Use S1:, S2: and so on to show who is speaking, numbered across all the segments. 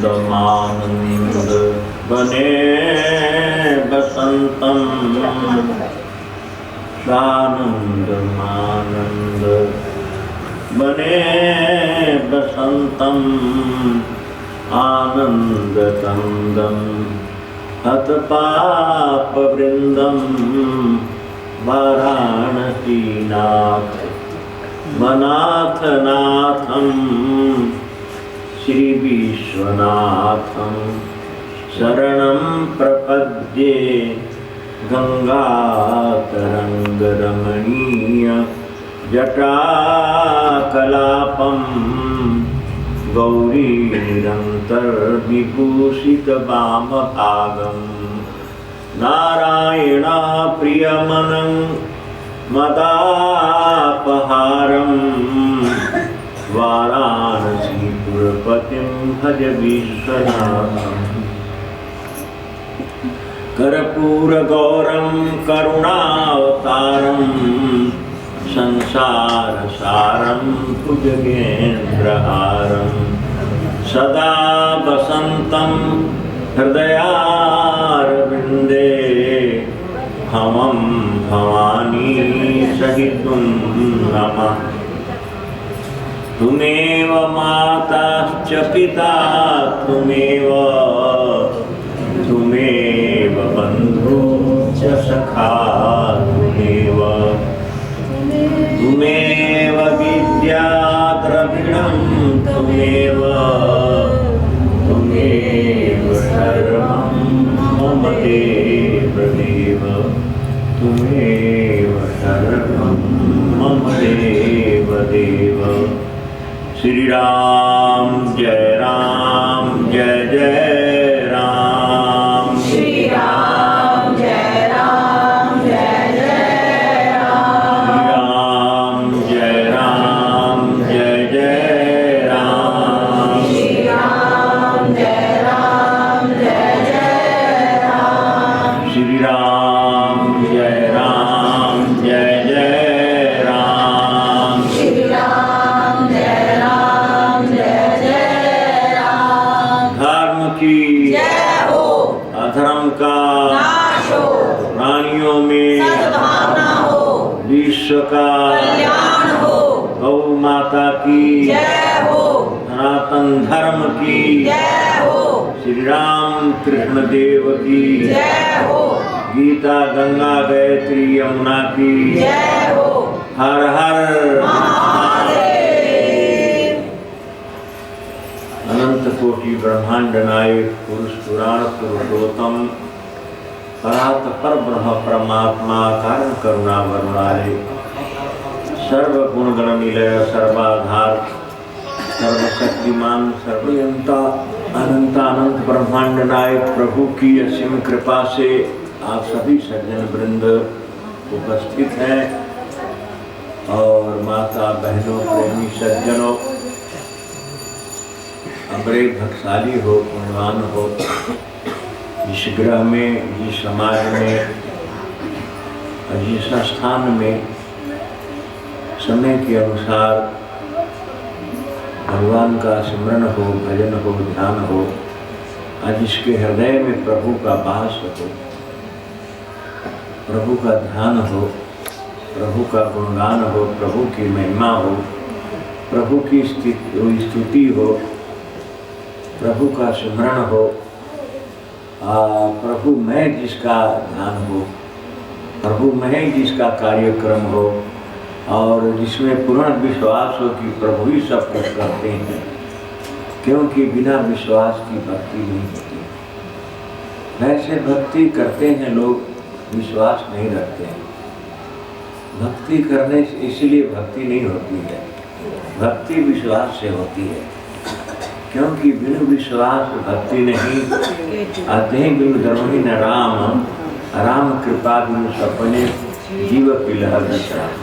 S1: सानंदमानंद बने बसंतम सानंदमानंद बने बसंतम आनंद कंदम हत पाप वृंदम वाराणसी नाथ मनाथ नाथम श्री विश्वनाथम शरणं प्रपद्ये गंगातरंग रमणीय जटाकलापम गौरी निरंतर विभूषित वामभागम नारायण प्रियमनं मदापहारं वाराणसीपुरपतिं भज विश्वनाथम् कर्पूरगौरं करुणावतारं संसारसारं भुजगेन्द्रहारं सदा वसन्तं हृदयारविन्दे भवं भवानी सहितं नमः। तुमेव माताश्च पिता तुमेव तुमेव बन्धुश्च सखा तुमेव तुमेव विद्या द्रविणं तुमेव तुमेव सर्वं मम देवदेव तुमेव सर्वं मम देवदेव। श्री राम जय जय राम।
S2: श्री राम जय जय राम।
S1: राम जय जय राम।
S2: श्री राम जय जय राम।
S1: श्री राम जय जय राम।
S2: श्री राम जय जय राम।
S1: धर्म की
S2: जय हो,
S1: अधर्म का
S2: नाश हो,
S1: प्राणियों में
S2: सद्भावना हो,
S1: विश्व का
S2: कल्याण हो,
S1: गौ माता की
S2: जय हो,
S1: सनातन धर्म की
S2: जय हो,
S1: श्री राम कृष्ण देव की
S2: जय हो,
S1: गीता गंगा गायत्री यमुना की
S2: जय हो।
S1: हर हर
S2: महादेव।
S1: अनंत कोटि ब्रह्मांड नायक पुरुष पुराण पुरुषोत्तम परात पर ब्रह्म परमात्मा कारण करुणा वरुणालय सर्व गुण गण निलय सर्वाधार सर्वशक्तिमान सर्वयंता अनंत अनंत ब्रह्मांड नायक प्रभु की असीम कृपा से आप सभी सज्जन वृंद उपस्थित हैं और माता बहनों प्रेमी सज्जनों अमरे भक्तशाली हो पुण्यवान हो जिस ग्रह में जिस समाज में जिस स्थान में समय के अनुसार भगवान का स्मरण हो भजन हो ध्यान हो आज जिसके हृदय में प्रभु का वास हो प्रभु का ध्यान हो प्रभु का गुणगान हो प्रभु की महिमा हो प्रभु की स्तुति हो प्रभु का स्मरण हो प्रभु में जिसका ध्यान हो प्रभु में जिसका कार्यक्रम हो और जिसमें पूर्ण विश्वास हो कि प्रभु ही सब कुछ करते हैं क्योंकि बिना विश्वास की भक्ति नहीं होती। वैसे भक्ति करते हैं लोग विश्वास नहीं रखते हैं। भक्ति करने से इसलिए भक्ति नहीं होती है भक्ति विश्वास से होती है क्योंकि बिनु विश्वास भक्ति नहीं आते हैं बिनु धर्मी न राम राम कृपा बिनु सपने जीव पिलहर विश्राम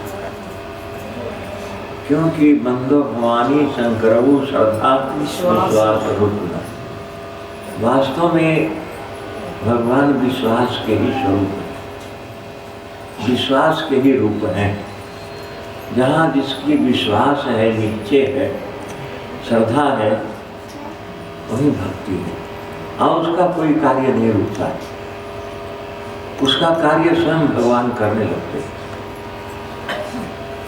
S1: क्योंकि बंदो भवानी शंकरऊ श्रद्धा विश्वास रूप वास्तव में भगवान विश्वास के ही स्वरूप है विश्वास के ही रूप हैं। जहाँ जिसकी विश्वास है निश्चय है श्रद्धा है वही भक्ति है। और उसका कोई कार्य नहीं रुकता है, उसका कार्य स्वयं भगवान करने लगते हैं।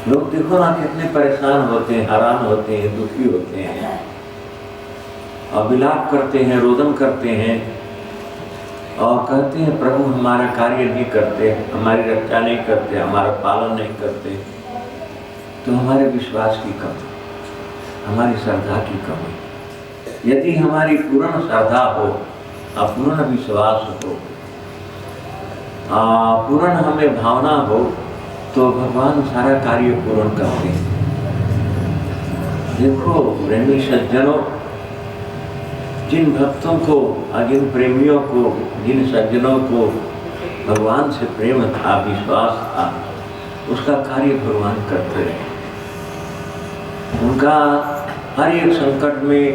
S1: लोग देखो ना कितने परेशान होते हैं, हैरान होते हैं, दुखी होते हैं और विलाप करते हैं, रोदन करते हैं और कहते हैं प्रभु हमारा कार्य नहीं करते, हमारी रक्षा नहीं करते, हमारा पालन नहीं करते। तो हमारे विश्वास की कमी, हमारी श्रद्धा की कमी। यदि हमारी पूर्ण श्रद्धा हो, पूर्ण विश्वास हो, पूर्ण हमें भावना हो, तो भगवान सारा कार्य पूर्ण करते हैं। देखो प्रेमी सज्जनों, जिन भक्तों को, जिन प्रेमियों को, जिन सज्जनों को भगवान से प्रेम था, विश्वास था, उसका कार्य भगवान करते रहे। उनका हर एक संकट में,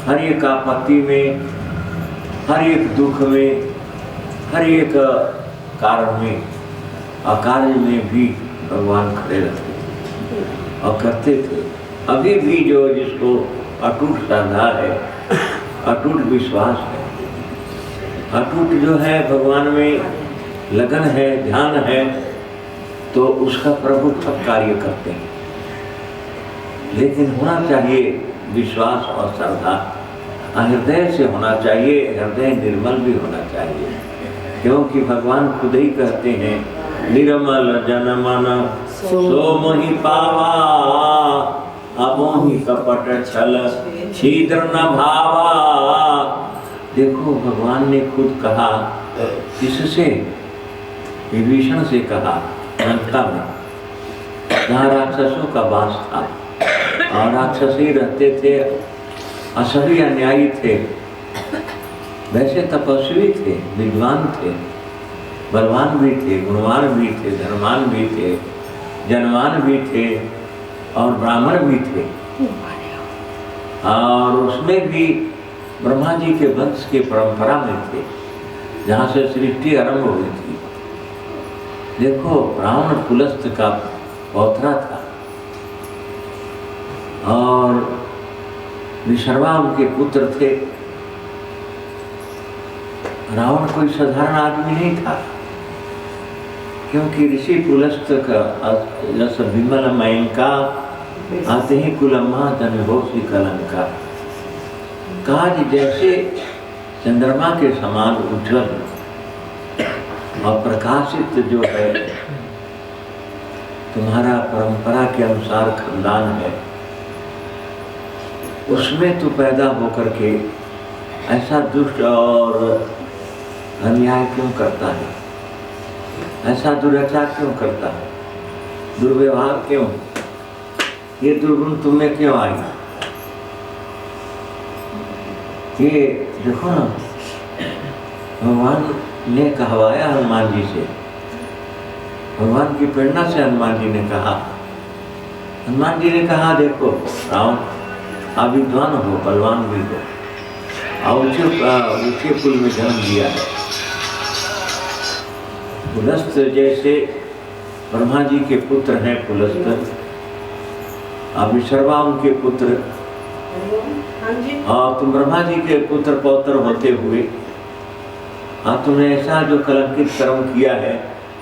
S1: हर एक आपत्ति में, हर एक दुख में, हर एक कारण में, अकार्य में भी भगवान खड़े रहते और करते थे। अभी भी जो जिसको अटूट श्रद्धा है, अटूट विश्वास है, अटूट जो है भगवान में लगन है, ध्यान है, तो उसका प्रभु सब कार्य करते हैं। लेकिन होना चाहिए विश्वास और श्रद्धा, हृदय से होना चाहिए, हृदय निर्मल भी होना चाहिए। क्योंकि भगवान खुद ही कहते हैं, निर्मल जन मन सो मोहि पावा, अमोहि कपट छल छिद्र न भावा। देखो भगवान ने खुद कहा, किससे? विभीषण से कहा, लंका में जहाँ राक्षसों का वास था और राक्षस ही रहते थे, असली अन्यायी थे, वैसे तपस्वी थे, विद्वान थे, बलवान भी थे, गुणवान भी थे, धर्मान भी थे, जनवान भी थे और ब्राह्मण भी थे। और उसमें भी ब्रह्मा जी के वंश के परंपरा में थे, जहाँ से सृष्टि आरंभ हुई थी। देखो रावण पुलस्त का पौत्रा था और विशर्वा उनके पुत्र थे। रावण कोई साधारण आदमी नहीं था, क्योंकि ऋषि पुलस्त का जस विमल मयंका आते ही कुलम्मा धनभोषी कलंका। काज जैसे चंद्रमा के समान उज्जवल और प्रकाशित जो है तुम्हारा परंपरा के अनुसार खानदान है, उसमें तू पैदा होकर के ऐसा दुष्ट और अन्याय क्यों करता है, ऐसा दुराचार क्यों करता है, दुर्व्यवहार क्यों, ये दुर्गुण तुम्हें क्यों आई? ये देखो ना, भगवान ने कहवाया हनुमान जी से, भगवान की प्रेरणा से हनुमान जी ने कहा, हनुमान जी ने कहा देखो रावण आप विद्वान हो, बलवान भी हो और ऊंचे कुल में जन्म दिया है। पुलस्त जैसे ब्रह्मा जी के पुत्र हैं पुलस्त, आप विशर्वा उनके पुत्र, और तुम ब्रह्मा जी के पुत्र पौत्र होते हुए तुमने ऐसा जो कलंकित कर्म किया है,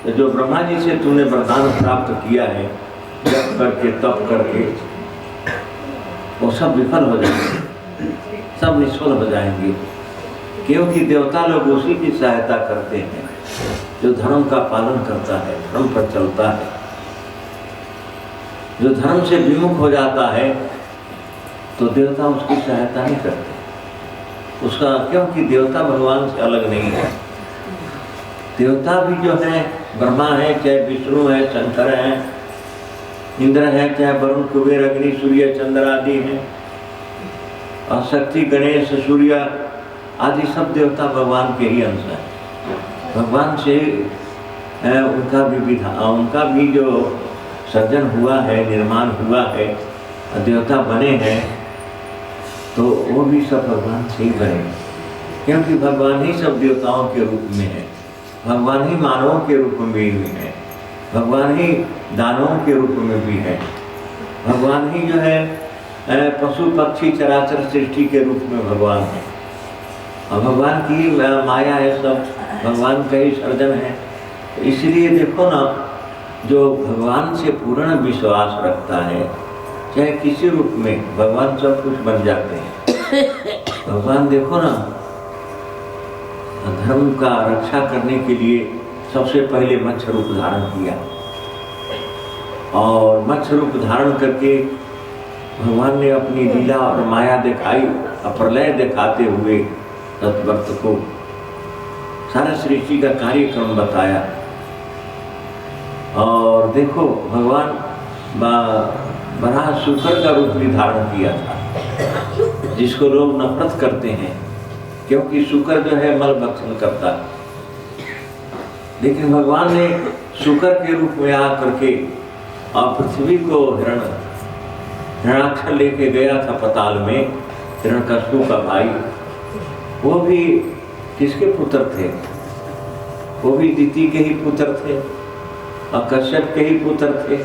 S1: तो जो ब्रह्मा जी से तुमने वरदान प्राप्त किया है, जप करके तप करके, वो सब विफल हो जाएंगे, सब निष्फल हो जाएंगे। क्योंकि देवता लोग उसी की सहायता करते हैं जो धर्म का पालन करता है, धर्म पर चलता है। जो धर्म से विमुख हो जाता है तो देवता उसकी सहायता नहीं करते उसका, क्योंकि देवता भगवान से अलग नहीं है। देवता भी जो है ब्रह्मा है, चाहे विष्णु है, शंकर है, इंद्र है, चाहे वरुण, कुबेर, अग्नि, सूर्य, चंद्र आदि हैं, और शक्ति, गणेश, सूर्य आदि सब देवता भगवान के ही अंश हैं। भगवान से उनका भी जो सर्जन हुआ है, निर्माण हुआ है, देवता बने हैं, तो वो भी सब भगवान से ही बने, क्योंकि भगवान ही सब देवताओं के रूप में है, भगवान ही मानवों के रूप में भी है, भगवान ही दानवों के रूप में भी है, भगवान ही जो है पशु पक्षी चराचर सृष्टि के रूप में भगवान है, और भगवान की माया है, सब भगवान का ही सर्जन है। इसलिए देखो ना, जो भगवान से पूर्ण विश्वास रखता है, चाहे किसी रूप में, भगवान सब कुछ बन जाते हैं। भगवान देखो ना, धर्म का रक्षा करने के लिए सबसे पहले मत्स्य रूप धारण किया, और मत्स्य रूप धारण करके भगवान ने अपनी लीला और माया दिखाई, प्रलय दिखाते हुए तत्वर्त को सारा सृष्टि का कार्यक्रम बताया। और देखो, भगवान बराह शुकर का रूप भी धारण किया था, जिसको लोग नफरत करते हैं, क्योंकि शुकर जो है मल भक्षण करता है। लेकिन भगवान ने शुकर के रूप में आकर के और पृथ्वी को हिरणाक्ष लेके गया था पताल में, हिरण्यकश्यप का भाई। वो भी किसके पुत्र थे? वो भी दिति के ही पुत्र थे और कश्यप के ही पुत्र थे।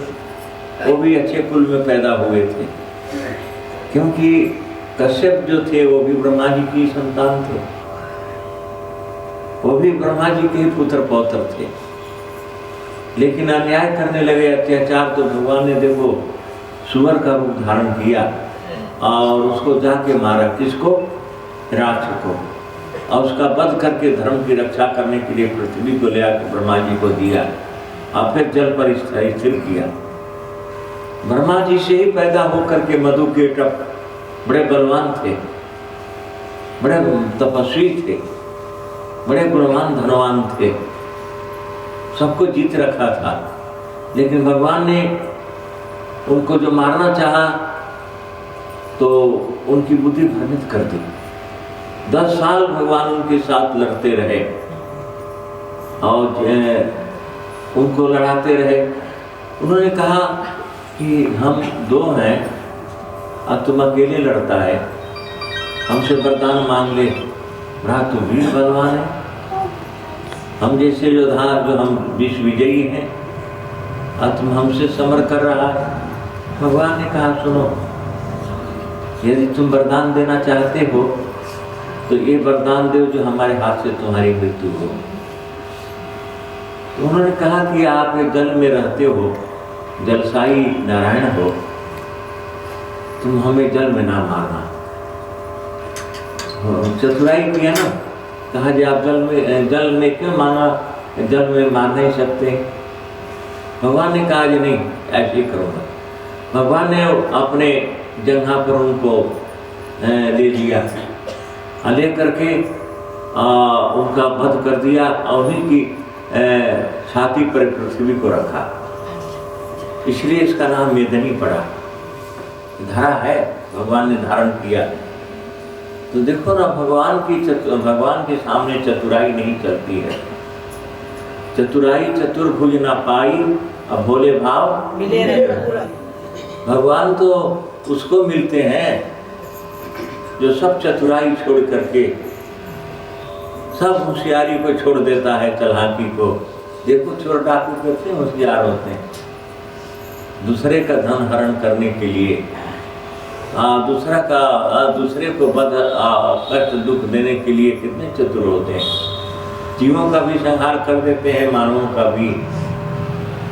S1: वो भी अच्छे कुल में पैदा हुए थे, क्योंकि कश्यप जो थे वो भी ब्रह्मा जी की संतान थे, वो भी ब्रह्मा जी के ही पुत्र पौत्र थे। लेकिन अन्याय करने लगे, अत्याचार, तो भगवान ने देखो सुअर का रूप धारण किया और उसको जाके मारा। किसको? राक्षस को। और उसका वध करके धर्म की रक्षा करने के लिए पृथ्वी को ले आकर ब्रह्मा जी को दिया और फिर जल पर स्थिर किया। ब्रह्मा जी से ही पैदा होकर के मधु के टप बड़े बलवान थे, बड़े तपस्वी थे, बड़े गुणवान धनवान थे, सबको जीत रखा था। लेकिन भगवान ने उनको जो मारना चाहा तो उनकी बुद्धि भ्रमित कर दी। 10 साल भगवान उनके साथ लड़ते रहे और उनको लड़ाते रहे। उन्होंने कहा कि हम 2 हैं और तुम अकेले लड़ता है, हमसे वरदान मांग ले। रहा तुम वीर बलवान है, हम जैसे योद्धा जो हम विश्व विजयी हैं, और तुम हमसे समर कर रहा है। भगवान ने कहा सुनो, यदि तुम वरदान देना चाहते हो तो ये वरदान दो जो हमारे हाथ से तुम्हारी मृत्यु हो। तो उन्होंने कहा कि आप जल में रहते हो, जलसाई नारायण हो, तुम हमें जल में ना मारना। चतुराई किया ना, कहा जी आप जल में क्यों माना, जल में मार नहीं सकते। भगवान ने कहा जी नहीं, ऐसे ही करूँगा। भगवान ने अपने जगह पर उनको ले लिया, ले करके उनका वध कर दिया और उन्हीं की छाती पर पृथ्वी को रखा। इसलिए इसका नाम मेदनी पड़ा। धरा है, भगवान ने धारण किया। तो देखो ना, भगवान के सामने चतुराई नहीं चलती है। चतुराई चतुर्भुज ना पाई, अब भोले भाव
S2: मिले रहे।
S1: भगवान तो उसको मिलते हैं जो सब चतुराई छोड़ करके, सब होशियारी को छोड़ देता है, चालाकी को। देखो चोर डाकू कैसे होशियार होते हैं, दूसरे का धन हरण करने के लिए, दूसरे को कष्ट दुख देने के लिए कितने चतुर होते हैं। जीवों का भी संहार कर देते हैं, मानवों का भी,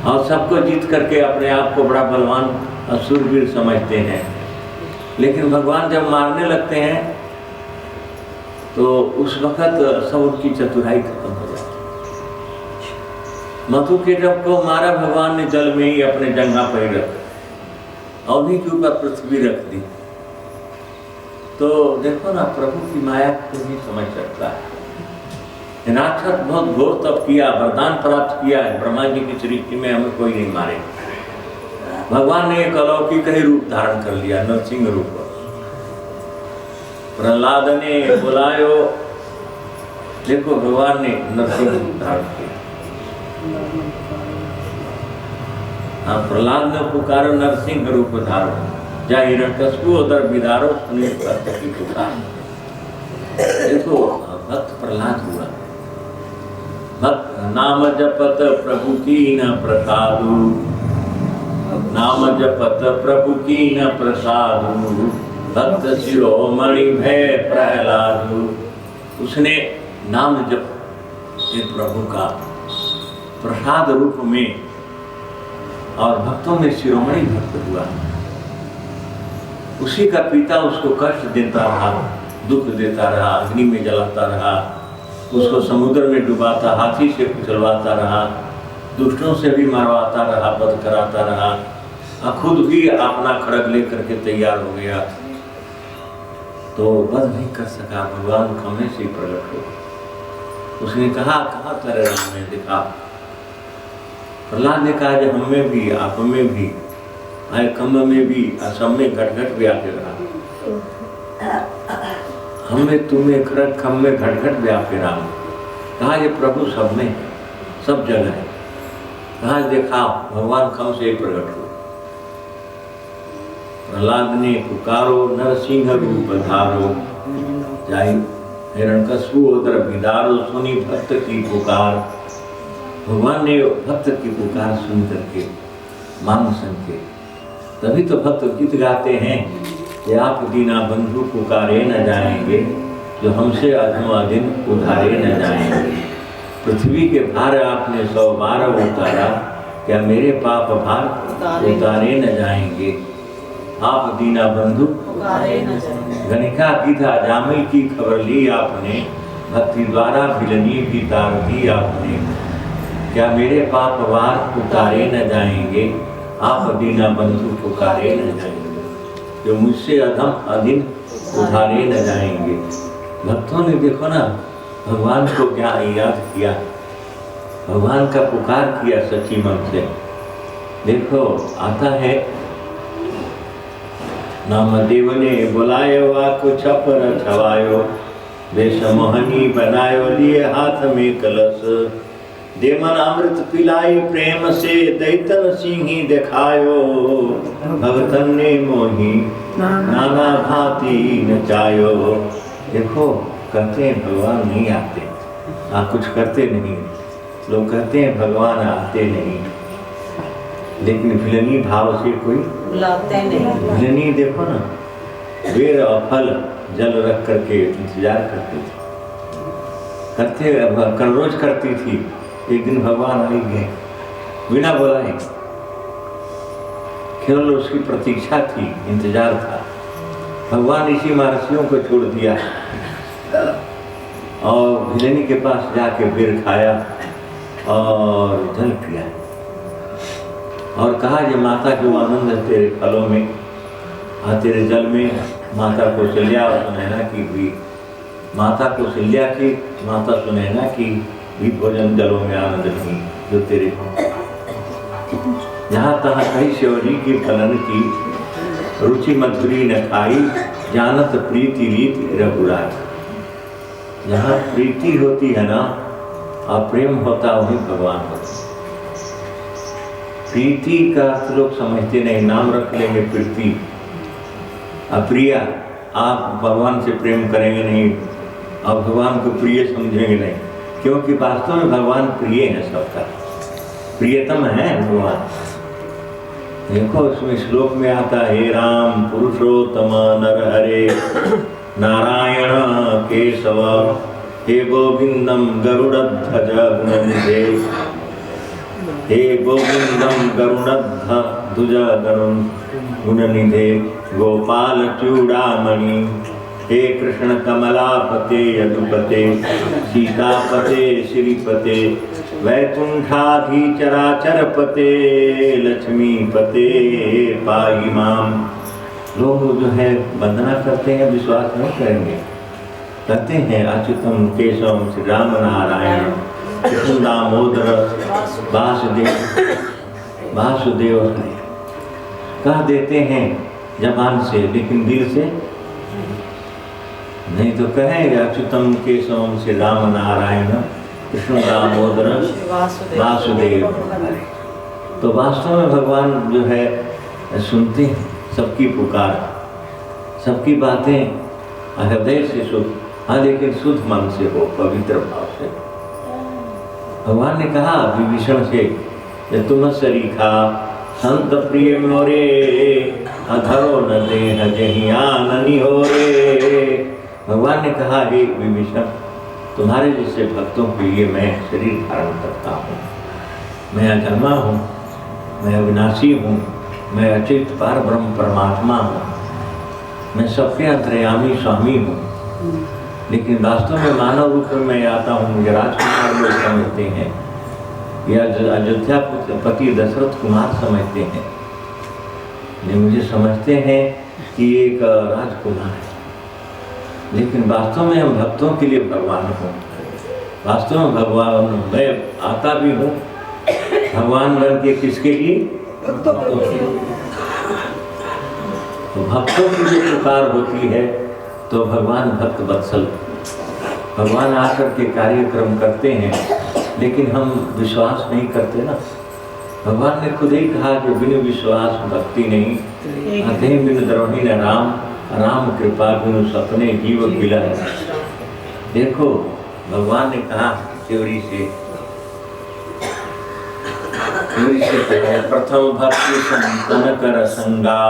S1: और सबको जीत करके अपने आप को बड़ा बलवान शूरवीर समझते हैं। लेकिन भगवान जब मारने लगते हैं तो उस वक्त सब उनकी चतुराई खत्म हो जाती है। मधु के जब को मारा भगवान ने जल में ही अपने जंघा पर ही रखा और उन्हीं के ऊपर पृथ्वी रख दी। तो देखो ना, प्रभु की माया को नहीं समझ सकता है। राक्षस बहुत घोर तप किया, वरदान प्राप्त किया है, ब्रह्मा जी की सृष्टि में हमें कोई नहीं मारे। भगवान ने एक अलौकिक ही रूप धारण कर लिया, नरसिंह रूप। प्रहलाद ने बुलायो, देखो भगवान ने नरसिंह रूप धारण किया। प्रहलाद ने पुकारो नरसिंह रूप धारो, जा हिरण्यकश्यप उदर विदारो, सुनील भक्त की पुकार। देखो भक्त प्रहलाद हुआ, भक्त नाम जपत प्रभु की न प्रसादु, नाम जपत प्रभु की न प्रसादु, भक्त शिरोमणि भय प्रहलादु। उसने नाम जप के प्रभु का प्रसाद रूप में और भक्तों में शिरोमणि भक्त हुआ। उसी का पिता उसको कष्ट देता रहा, दुख देता रहा, अग्नि में जलाता रहा, उसको समुद्र में डुबाता, हाथी से कुचलवाता रहा, दुष्टों से भी मरवाता रहा, वध कराता रहा, और खुद भी अपना खड़ग लेकर के तैयार हो गया, तो वध नहीं कर सका। भगवान खम्मे से प्रकट हो। उसने कहा, कहाँ तेरे राम ने दिखा। प्रहलाद ने कहा, जब हम में भी, आप में भी, आए कम में भी, असम में घट घट व्याप्य रहा, हमें तुम्हें खड़ग खम में घट घट व्याप्य राम। कहा ये प्रभु सब में, सब जगह है। कहा देखा भगवान खम से प्रकट हो। प्रहलाद ने पुकारो, नरसिंह रूप धारो, जाई हिरण्यकश्यप उदर बिदारो, सुनी भक्त की पुकार। भगवान ने भक्त की पुकार सुन करके मान संके, तभी तो भक्त गीत गाते हैं कि आप दीना बंधु पुकारे न जाएंगे, जो हमसे अधमा दिन उधारे न जाएंगे। पृथ्वी के भार आपने 100 बार उतारा, क्या मेरे पाप भार उतारे न जाएंगे। आप दीना बंधु पुकारे न जाएंगे। गणिका गीता जामिल की खबर ली आपने, भक्ति द्वारा भिलनी भी तार दी आपने, क्या मेरे पाप भार उतारे न जाएंगे। आप दीना बंधु पुकारे न जाएंगे, जो मुझसे अधम अधीन उधारे न जाएंगे। भक्तों ने देखो ना, भगवान को क्या याद किया, भगवान का पुकार किया सच्ची मन से। देखो आता है, नाम देव ने बुलायो, आको छपर छवायो, वेश मोहनी बनायो, लिए हाथ में कलश, देमन अमृत पिलाए प्रेम से, दैतन सिंही दिखायो, भगतन ने मोही नाना भांति नचायो। देखो कहते हैं भगवान नहीं आते, कुछ करते नहीं, लोग कहते हैं भगवान आते नहीं, लेकिन भिलनी भाव से कोई बुलाते नहीं। भिलनी देखो ना, बेर और फल जल रख करके इंतजार करते थे, कर रोज करती थी। एक दिन भगवान आई गए बिना बुलाए, केवल उसकी प्रतीक्षा थी, इंतजार था। भगवान इसी महर्षियों को छोड़ दिया और भिलनी के पास जाके बेर खाया और जल पिया और कहा, ये माता जो आनंद है तेरे फलों में और तेरे जल में। माता कौशल्या और सुनैना की भी, माता कौशल्या की, माता सुनैना की भी भोजन जलों में आनंद नहीं जो तेरे हो। जहाँ तहाँ कही शिवजी की फलन की, रुचि मधुरी न खाई, जानत प्रीति रीति रघुराई। जहाँ प्रीति होती है ना और प्रेम होता, वही भगवान होता। प्रीति का अर्थ लोग समझते नहीं, नाम रख लेंगे प्रीति, अप्रिया, आप भगवान से प्रेम करेंगे नहीं और भगवान को प्रिय समझेंगे नहीं, क्योंकि वास्तव में भगवान प्रिय है, सबका प्रियतम है भगवान। देखो उसमें श्लोक में आता है, हे राम पुरुषोत्तम नरहरे नारायण केशव, हे गोविंदम गरुड़ध्वज गुणनिधे, हे गोविंदम गरुड़ध्वज गुणनिधे, गोपाल चूड़ामणि, हे कृष्ण कमलापते यदुपते, सीतापते श्रीपते, वैकुंठाधीचराचरपते, लक्ष्मीपते पाहि माम। लोग जो है वंदना करते हैं, विश्वास नहीं करेंगे, कहते हैं अच्युतम केशवम श्री राम नारायण कृष्ण दामोदर वासुदेव वासुदेव कह देते हैं जबान से, लेकिन दिल से नहीं। तो कहेंगे अच्युतम केशवम श्री राम नारायण कृष्ण दामोदर वासुदेव। तो वास्तव में भगवान जो है सुनते हैं सबकी पुकार, सबकी बातें हृदय से शुद्ध, हाँ लेकिन शुद्ध मन से हो, पवित्र भाव से। भगवान ने कहा विभीषण से, तुम सरीखा संत प्रिय मोरे अधरो न देह जहियाननी हो रे। भगवान ने कहा, हे विभीषण, तुम्हारे जैसे भक्तों के लिए मैं शरीर धारण करता हूँ। मैं अजन्मा हूँ, मैं अविनाशी हूँ, मैं अचित पार ब्रह्म परमात्मा हूँ, मैं सबके अंतर्यामी स्वामी हूँ। लेकिन वास्तव में मानव रूप में मैं आता हूँ। मुझे राजकुमार लोग समझते हैं, या अयोध्या पति दशरथ कुमार समझते हैं, ये मुझे समझते हैं कि एक राजकुमार है। लेकिन वास्तव में हम भक्तों के लिए भगवान हूँ। वास्तव में भगवान मैं आता भी हूँ भगवान बन के, किसके लिए? भक्तों के लिए। तो भक्तों की जो पुकार होती है तो भगवान भक्त वत्सल, भगवान आकर के कार्यक्रम करते हैं, लेकिन हम विश्वास नहीं करते ना। भगवान ने खुद ही कहा कि बिनु विश्वास भक्ति नहीं, अधे बिनु द्रोही न राम, राम कृपा बिनु सपने जीव बिला। देखो भगवान ने कहा त्योरी से प्रथम भक्ति संतन कर संगा,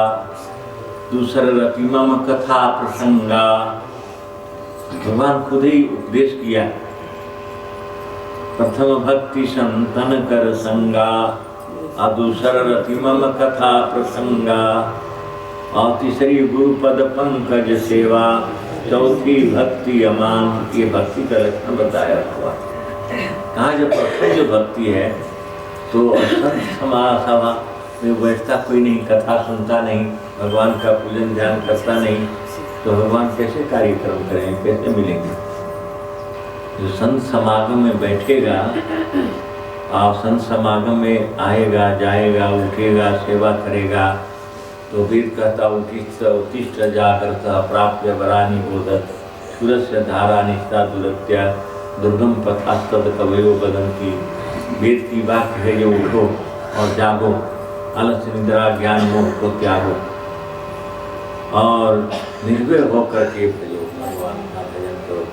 S1: दूसरा रति मम कथा प्रसंगा। भगवान खुद ही उपदेश किया, प्रथम भक्ति संतन कर संगा, और दूसरा रति मम कथा प्रसंगा, और तीसरी गुरुपद पंकज सेवा, चौथी भक्ति अमान। ये भक्ति का लक्षण बताया हुआ। कहा जब प्रथम जो भक्ति है तो संत सभा में बैठता कोई नहीं, कथा सुनता नहीं, भगवान का पूजन ध्यान करता नहीं, तो भगवान कैसे कार्यक्रम करें, कैसे मिलेंगे? जो संत समागम में बैठेगा और संत समागम में आएगा, जाएगा, उठेगा, सेवा करेगा, तो वेद कहता उत्तिष्ठ जागृतः प्राप्य वरानि बोधत्, सूरस्य धारा निष्ठा दुरत्या, दुर्गम पथास्तद कवयो वदन्ति। वेद की वाक्य है, जो उठो और जागो, आलस्य निद्रा ज्ञान मोह को त्यागो और निर्भय होकर के भजो, भगवान का भजन करो।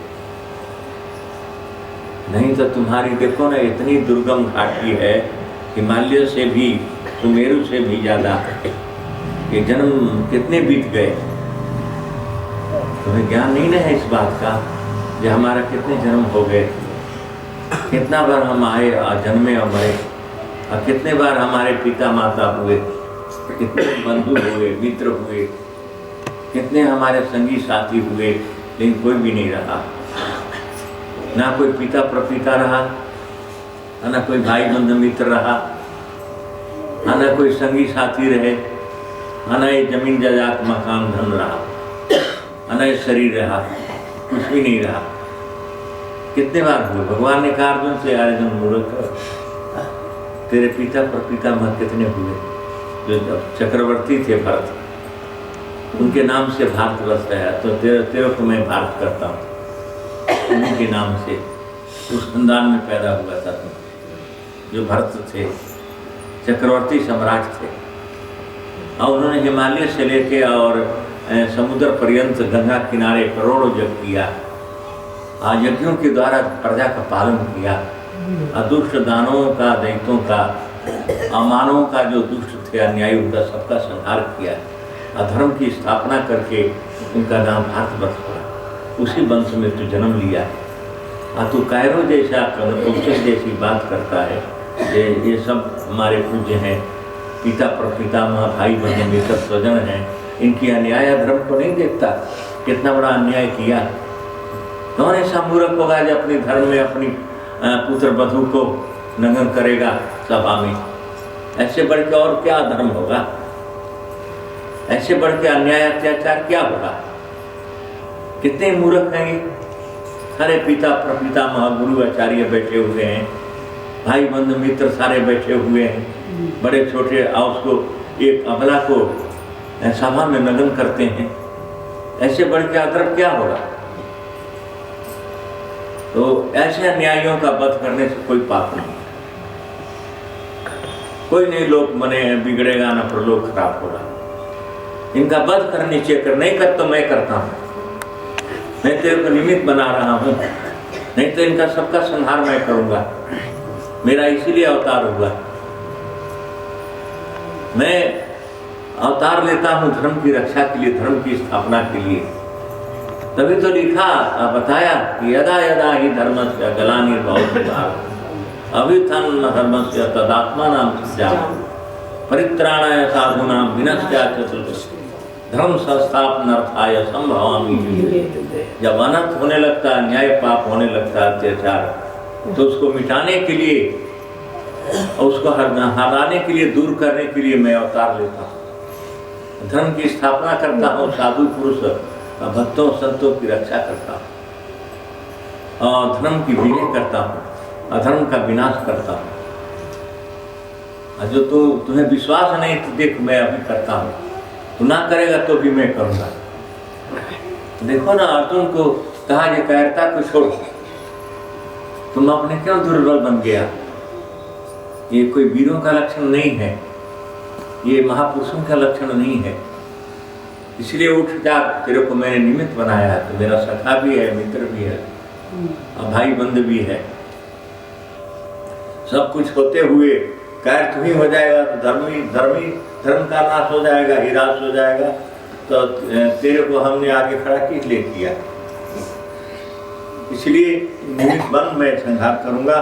S1: नहीं तो तुम्हारी देखो ना, इतनी दुर्गम घाटी है, हिमालय से भी, सुमेरु से भी ज्यादा। ये जन्म कितने बीत गए, तुम्हें ज्ञान नहीं ना है इस बात का, जो हमारा कितने जन्म हो गए, कितना बार हम आए और जन्मे और मरे, और कितने बार हमारे पिता माता हुए, कितने बंधु हुए, मित्र हुए, कितने हमारे संगी साथी हुए, लेकिन कोई भी नहीं रहा। ना कोई पिता प्रपिता रहा, ना कोई भाई बंधु मित्र रहा, ना कोई संगी साथी रहे, ना ये जमीन जायदाद मकान धन रहा, ना ये शरीर रहा, कुछ भी नहीं रहा। कितने बार हुए? भगवान ने कहा अर्जुन से, अर्जुन मूर्ख, तेरे पिता प्रपितामह कितने हुए? जो चक्रवर्ती थे भरत, उनके नाम से भारतवर्ष है, तो तेरे को मैं भारत करता हूँ, उनके नाम से। उस खानदान में पैदा हुआ था तुम, जो भरत थे, चक्रवर्ती सम्राट थे, और उन्होंने हिमालय से लेके और समुद्र पर्यंत गंगा किनारे करोड़ों यज्ञ किया, यज्ञों के द्वारा प्रजा का पालन किया, दुष्ट दानवों का, दैत्यों का, अमानवों का, जो दुष्ट थे अन्यायी, उनका सबका संहार किया, अधर्म की स्थापना करके उनका नाम भारतवर्ष पड़ा। उसी वंश में तू जन्म लिया, तू कायरो जैसा कंफ्यूशियस जैसी बात करता है। ये सब हमारे पूज्य हैं, पिता प्रपितामह, भाई बहन मित्र स्वजन हैं, इनकी अन्याय धर्म को नहीं देखता, कितना बड़ा अन्याय किया। कौन ऐसा मूर्ख होगा जो अपने धर्म में अपनी पुत्र वधू को नंगन करेगा सभा में? ऐसे बढ़ के और क्या धर्म होगा? ऐसे बढ़ के अन्याय अत्याचार क्या होगा? कितने मूर्ख हैं ये? सारे पिता प्रपितामह गुरु आचार्य बैठे हुए हैं, भाई बंधु मित्र सारे बैठे हुए हैं, बड़े छोटे, और उसको एक अबला को सभा में नगन करते हैं। ऐसे बढ़ के अधर्म क्या होगा? तो ऐसे अन्यायियों का वध करने से कोई पाप नहीं, कोई नहीं लोक बने बिगड़ेगा, ना प्रलोक खराब होगा। इनका वध करने चाहिए, नहीं कर तो मैं करता हूँ, मैं तेरे को निमित्त बना रहा हूँ, नहीं तो इनका सबका संहार मैं करूंगा, मेरा इसीलिए अवतार हुआ। मैं अवतार लेता हूँ धर्म की रक्षा के लिए, धर्म की स्थापना के लिए। तभी तो लिखा बताया कि यदा यदा ही धर्मस्य ग्लानिर्भवति भारत अभ्युत्थानं धर्मस्य तदात्मानं सृजामि परित्राणाय साधूनां विनश्याच्च धर्म संस्थापनार्थाय संभवामि युगे। जब अनर्थ होने लगता है, न्याय पाप होने लगता है, अत्याचार, तो उसको मिटाने के लिए, उसको हराने के लिए, दूर करने के लिए मैं अवतार लेता हूँ, धर्म की स्थापना करता हूँ, साधु पुरुष भक्तों संतों की रक्षा करता हूँ और धर्म की विजय करता हूँ, अधर्म का विनाश करता हूँ। जो तो तुम्हें विश्वास नहीं तो देख मैं अभी करता हूँ, तू ना करेगा तो भी मैं करूँगा। देखो ना, अर्जुन को कहा ये कायरता को छोड़, तुम अपने क्यों दुर्बल बन गया। ये कोई वीरों का लक्षण नहीं है, ये महापुरुषों का लक्षण नहीं है। इसलिए उठ जा, तेरे को मैंने निमित्त बनाया है, तो मेरा सखा भी है, मित्र भी है और भाई बंधु भी है। सब कुछ होते हुए कायर तू ही हो जाएगा तो धर्म का नाश हो जाएगा, हिरास हो जाएगा। तो तेरे को हमने आगे खड़ा किस लिए किया। इसलिए निमित्त बन मैं संहार करूंगा।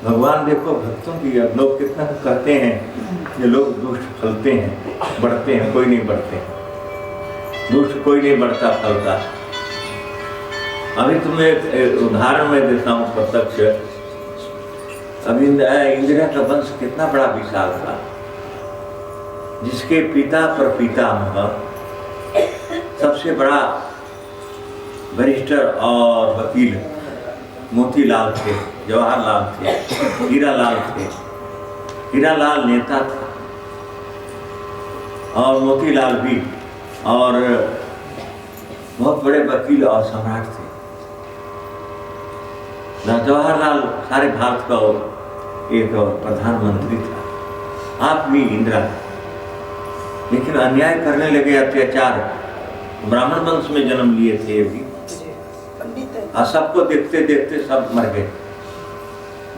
S1: भगवान देखो भक्तों की, अब लोग कितना करते हैं, ये लोग दुष्ट फलते हैं, बढ़ते हैं, कोई नहीं बढ़ते, दुष्ट कोई नहीं बढ़ता फलता। अभी तुम्हें उदाहरण में देता हूँ प्रत्यक्ष। अभी इंदिरा का वंश कितना बड़ा विशाल था, जिसके पिता प्रपितामह सबसे बड़ा बैरिस्टर और वकील मोतीलाल थे, जवाहरलाल थे, हीरालाल थे। हीरालाल नेता था और मोतीलाल भी, और बहुत बड़े वकील और सम्राट थे। जवाहरलाल सारे भारत का एक प्रधानमंत्री था। आप भी इंदिरा, लेकिन अन्याय करने लगे, अत्याचार। ब्राह्मण वंश में जन्म लिए थे भी, और सबको देखते देखते सब मर गए।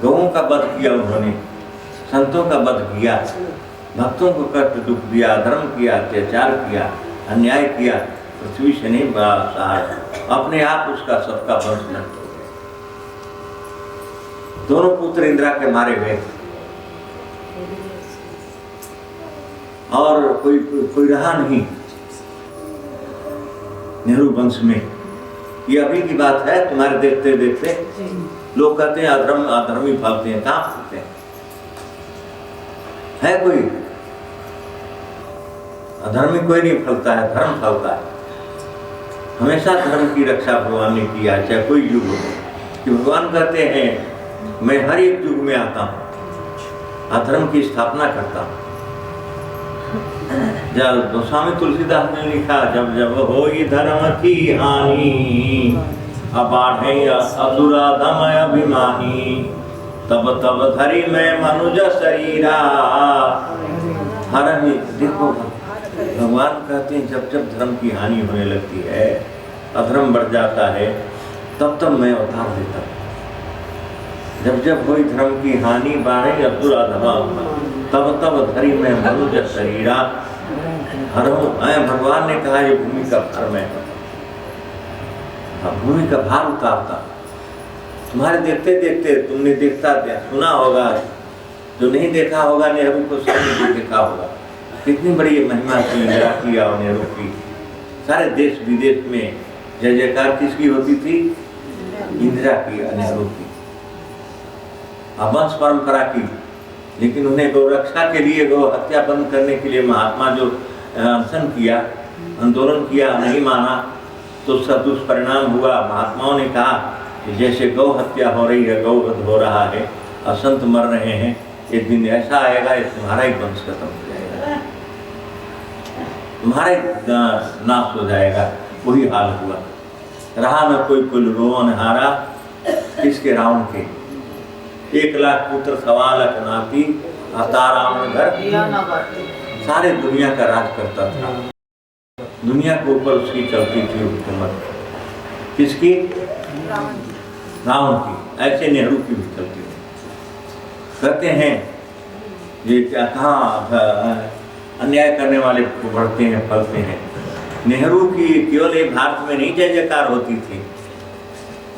S1: गौओं का वध किया उन्होंने, संतों का वध किया, भक्तों को कष्ट दुख दिया, धर्म किया, अत्याचार किया, अन्याय किया। पृथ्वी से नहीं सहारा, अपने आप उसका सबका वंश नष्ट हो गया। दोनों पुत्र इंदिरा के मारे गए और कोई रहा नहीं नेहरू वंश में। ये अभी की बात है, तुम्हारे देखते देखते लोग कहते हैं अधर्मी फलते हैं। कहाँ फलते हैं? है कोई अधर्मी? कोई नहीं फलता है, धर्म फलता है। हमेशा धर्म की रक्षा भगवान ने किया, चाहे कोई युग हो। कि भगवान कहते हैं मैं हर एक युग में आता हूँ, अधर्म की स्थापना करता हूँ। जब गोस्वामी तुलसीदास ने लिखा, जब जब होई धर्म की हानि, अबाढ़े असुरा धम अभिमानी, तब तब धरी मैं मनुज शरीरा। हर ही देखो भगवान कहते हैं जब जब धर्म की हानि होने लगती है, अधर्म बढ़ जाता है, तब तब मैं अवतार देता हूँ। जब जब कोई धर्म की हानि बाढ़े असुरा धम, तब तब धरी मैं मनुज शरीरा। मैं भगवान ने कहा ये भूमि का भार मैं, भूमि का भार उतारता। तुम्हारे देखते देखते तुमने सुना होगा, जो नहीं देखा होगा नेहरू को सबने देखा होगा। कितनी बड़ी महिमा थी इंदिरा की और नेहरू की। सारे देश विदेश में जय जयकार किसकी होती थी? इंदिरा की और नेहरू की, वंश परंपरा की। लेकिन उन्हें गौ रक्षा के लिए, गौ हत्या बंद करने के लिए महात्मा जो अनशन किया, आंदोलन किया, नहीं माना, तो उसका दुष्परिणाम हुआ। महात्माओं ने कहा कि जैसे गौ हत्या हो रही है, गौवध हो रहा है और संत मर रहे हैं, एक दिन ऐसा आएगा ये तुम्हारा ही वंश खत्म हो जाएगा, तुम्हारा ही नाश हो जाएगा। वही हाल हुआ। रहा न कोई कुल रोवन हारा, किसके? रावण के। 1 लाख पुत्र 1.25 लाख नाती, रावण घर सारे दुनिया का राज करता था। दुनिया के ऊपर उसकी चलती थी हुकूमत। किसकी? रावण की। ऐसे नेहरू की भी चलती थी। कहते हैं ये क्या कहा, अन्याय करने वाले बढ़ते हैं, फलते हैं। नेहरू की केवल एक भारत में नहीं जय जयकार होती थी,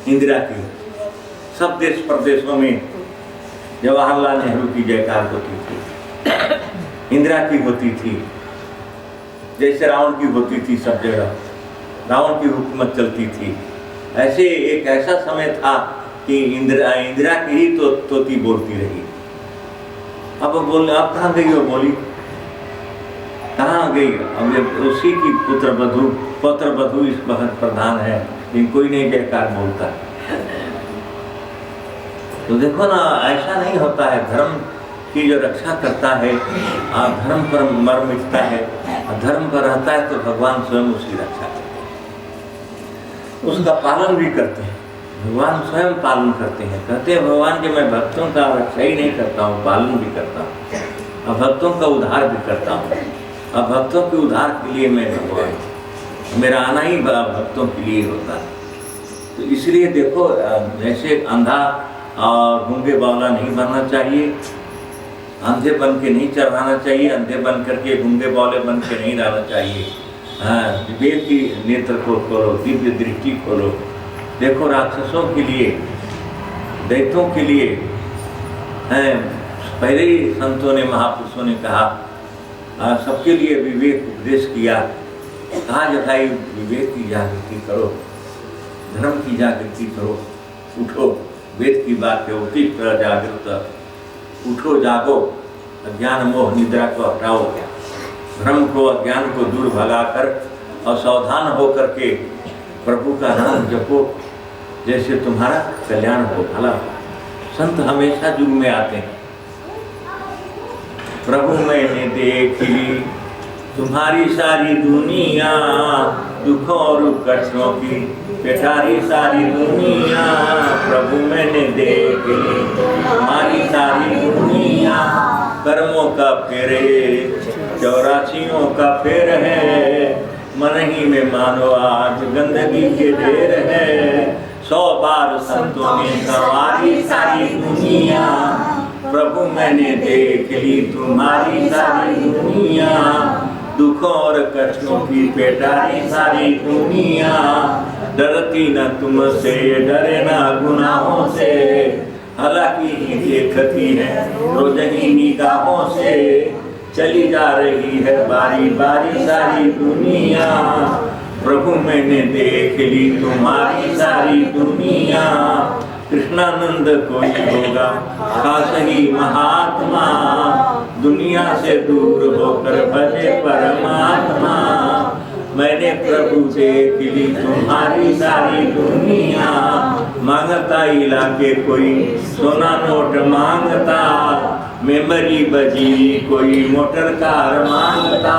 S1: इंदिरा की सब देश प्रदेशों में जवाहरलाल नेहरू की जयकार होती थी, इंदिरा की होती थी, जैसे रावण की होती थी, सब जगह रावण की हुकूमत चलती थी। ऐसे एक ऐसा समय था कि इंदिरा की ही तोती बोलती रही। अब कहाँ गई वो बोली, कहाँ गई? अब उसी की पुत्र वधु इस वक्त प्रधान है, लेकिन कोई नहीं जयकार बोलता। तो देखो ना, ऐसा नहीं होता है। धर्म की जो रक्षा करता है, धर्म पर मर मिटता है, धर्म पर रहता है तो भगवान स्वयं उसकी रक्षा करते हैं, उसका पालन भी करते हैं। भगवान स्वयं पालन करते हैं। कहते हैं भगवान कि मैं भक्तों का रक्षा ही नहीं करता हूँ, पालन भी करता हूँ, और भक्तों का उद्धार भी करता हूँ। और भक्तों के उद्धार के लिए मैं भगवान, मेरा आना ही भक्तों के लिए होता है। तो इसलिए देखो, जैसे अंधा और गूंगे बावला नहीं बनना चाहिए, अंधे बन के नहीं चढ़ाना चाहिए, अंधे बन करके गूंगे बावले बन के नहीं रहना चाहिए। विवेक की नेत्र को खोलो, दिव्य दृष्टि खोलो। देखो, राक्षसों के लिए, दैत्यों के लिए पहले ही संतों ने, महापुरुषों ने कहा, सबके लिए विवेक उपदेश किया। कहा जो भाई विवेक की जागृति करो, धर्म की जागृति करो, उठो, वेद की बात है, उठी जागृत, उठो जागो, अज्ञान मोह निद्रा को हटाओ, भ्रम को अज्ञान को दूर भगाकर और सावधान होकर के प्रभु का नाम जपो, जैसे तुम्हारा कल्याण हो, भला। संत हमेशा युग में आते हैं। प्रभु मैंने देख ली तुम्हारी सारी दुनिया, दुखों और कष्टों की पेटारी सारी दुनिया। प्रभु मैंने देख ली तुम्हारी सारी दुनिया, कर्मों का फेरे 84 का फेर है, मन ही में मानो आज गंदगी के ढेर है। 100 बार संतों ने संवारी सारी दुनिया, प्रभु मैंने देख ली तुम्हारी सारी दुनिया, दुखों और कष्टों की पेटारी सारी दुनिया। डरती न तुमसे, डरे न गुनाहों से, हालांकि ही देखती है रोज ही निगाहों से। चली जा रही है बारी बारी सारी दुनिया, प्रभु मैंने देख ली तुम्हारी सारी दुनिया। कृष्णानंद कोई होगा खास ही महात्मा, दुनिया से दूर होकर भजे परमात्मा। मैंने प्रभु देख ली तुम्हारी सारी दुनिया, मांगता इलाके कोई सोना नोट मांगता, मेमोरी बजी कोई मोटर कार मांगता।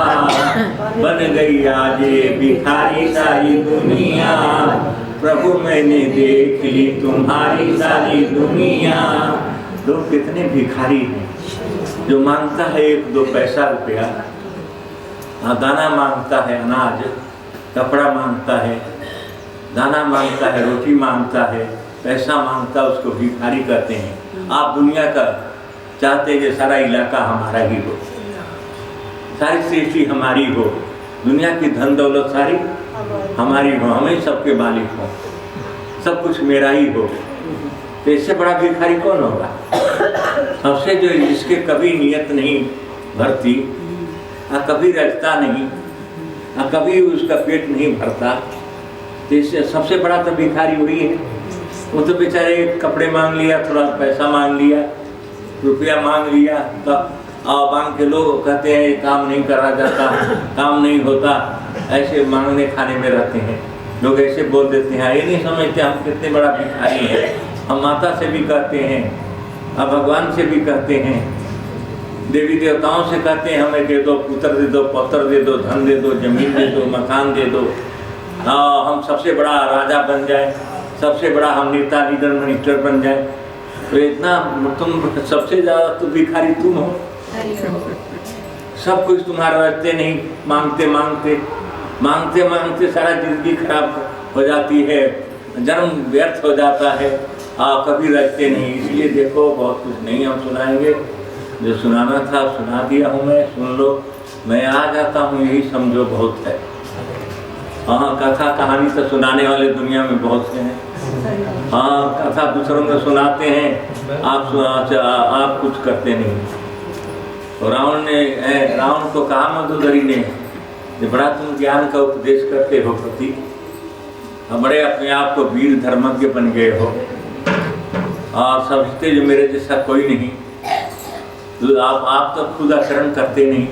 S1: बन गई आज ये भिखारी सारी दुनिया, प्रभु मैंने देख ली तुम्हारी सारी दुनिया। लोग कितने भिखारी हैं, जो मांगता है 1-2 पैसा रुपया, दाना मांगता है, अनाज, कपड़ा मांगता है, दाना मांगता है, रोटी मांगता है, पैसा मांगता है, उसको भिखारी कहते हैं। आप दुनिया का चाहते हैं कि सारा इलाका हमारा ही हो, सारी सृष्टि हमारी हो, दुनिया की धन दौलत सारी हमारी हो, हमें सबके मालिक हो, सब कुछ मेरा ही हो। तो इससे बड़ा भिखारी कौन होगा? सबसे जो जिसके कभी नियत नहीं भरती, कभी रचता नहीं, कभी उसका पेट नहीं भरता, तो इससे सबसे बड़ा तो भिखारी वही है। वो तो बेचारे कपड़े मांग लिया, थोड़ा पैसा मांग लिया, रुपया मांग लिया, तब मांग के लोग कहते हैं काम नहीं करा जाता, काम नहीं होता, ऐसे मांगने खाने में रहते हैं लोग, ऐसे बोल देते हैं। ये नहीं समझते हम कितने बड़ा भिखारी हैं। हम माता से भी कहते हैं, अब भगवान से भी कहते हैं, देवी देवताओं से कहते हैं हमें दे दो, पुत्र दे दो, पौत्र दे दो, धन दे दो, जमीन दे दो, मकान दे दो, हम सबसे बड़ा राजा बन जाए, सबसे बड़ा हम नेता लीडर मिनिस्टर बन जाए। तो इतना तुम सबसे ज़्यादा तो भिखारी तुम हो। सब कुछ तुम्हारा रखते नहीं, मांगते मांगते मांगते मांगते सारा जिंदगी खराब हो जाती है, जन्म व्यर्थ हो जाता है, कभी रखते नहीं। इसलिए देखो, बहुत कुछ नहीं हम सुनाएंगे, जो सुनाना था सुना दिया हूँ मैं, सुन लो। मैं आ जाता हूँ यही समझो बहुत है। हाँ, कथा कहानी तो सुनाने वाले दुनिया में बहुत से हैं। हाँ, कथा दूसरों को सुनाते हैं, आप कुछ करते नहीं। तो रावण को कहा मधुधरी ने, बड़ा तुम ज्ञान का उपदेश करते हो पति, बड़े अपने आप को वीर धर्मज्ञ बन गए हो और समझते जो मेरे जैसा कोई नहीं, तो आप तो खुद आचरण करते नहीं।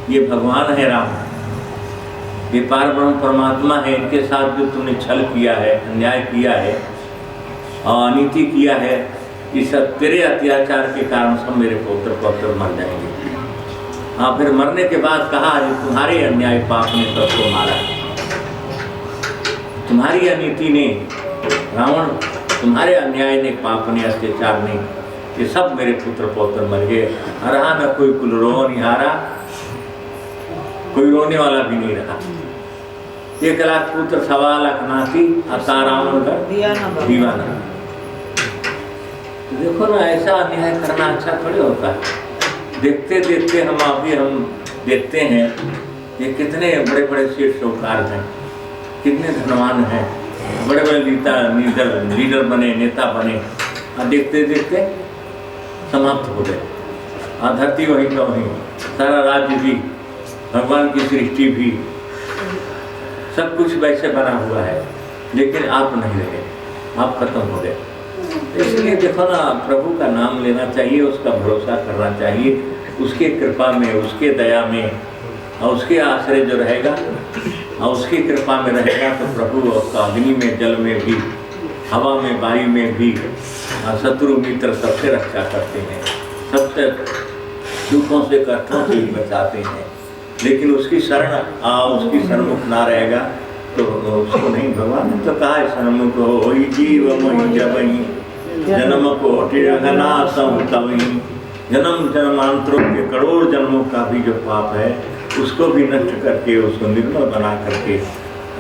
S1: ये भगवान है राम, ये पार ब्रह्म परमात्मा है, इनके साथ जो तुमने छल किया है, अन्याय किया है और अनीति किया है, ये सब तेरे अत्याचार के कारण सब मेरे पौत्र मर जाएंगे। हाँ, फिर मरने के बाद कहा जो तुम्हारे अन्याय पाप ने सबको मारा, तुम्हारी अनीति ने, रावण तुम्हारे अन्याय ने, पाप ने, अत्याचार ने, ये सब मेरे पुत्र पौत्र मर गए। रहा न कोई कुल रोनिहारा, कोई रोने वाला भी नहीं रहा। 1 लाख पुत्र 1.25 लाख नाती, अता रावण का दीवाना। देखो ना, ऐसा अन्याय करना अच्छा थोड़ी होता है। देखते देखते हम देखते हैं ये कितने बड़े बड़े सेठ साहूकार हैं, कितने धनवान हैं, बड़े बड़े लीडर बने, नेता बने, और देखते देखते समाप्त हो गए। और धरती वहीं का वहीं, सारा राज्य भी, भगवान की सृष्टि भी, सब कुछ वैसे बना हुआ है, लेकिन आप नहीं रहे, आप खत्म हो गए। इसलिए देखो ना, प्रभु का नाम लेना चाहिए, उसका भरोसा करना चाहिए, उसके कृपा में, उसके दया में और उसके आश्रय जो रहेगा और उसकी कृपा में रहेगा तो प्रभु उसका अग्नि में, जल में भी, हवा में, वायु में भी, शत्रु मित्र सबसे रक्षा करते हैं, सबसे दुखों से कष्टों से भी बचाते हैं। लेकिन उसकी शरणमुख ना रहेगा तो उसको नहीं। भगवान ने तो कहा है शरणमुख हो जीव मोहि जबहि, जन्म कोटि रघना संतवहि। जन्म जन्मांतरों के करोड़ जन्मों का भी जो पाप है उसको भी नष्ट करके, उसको निर्मल बना करके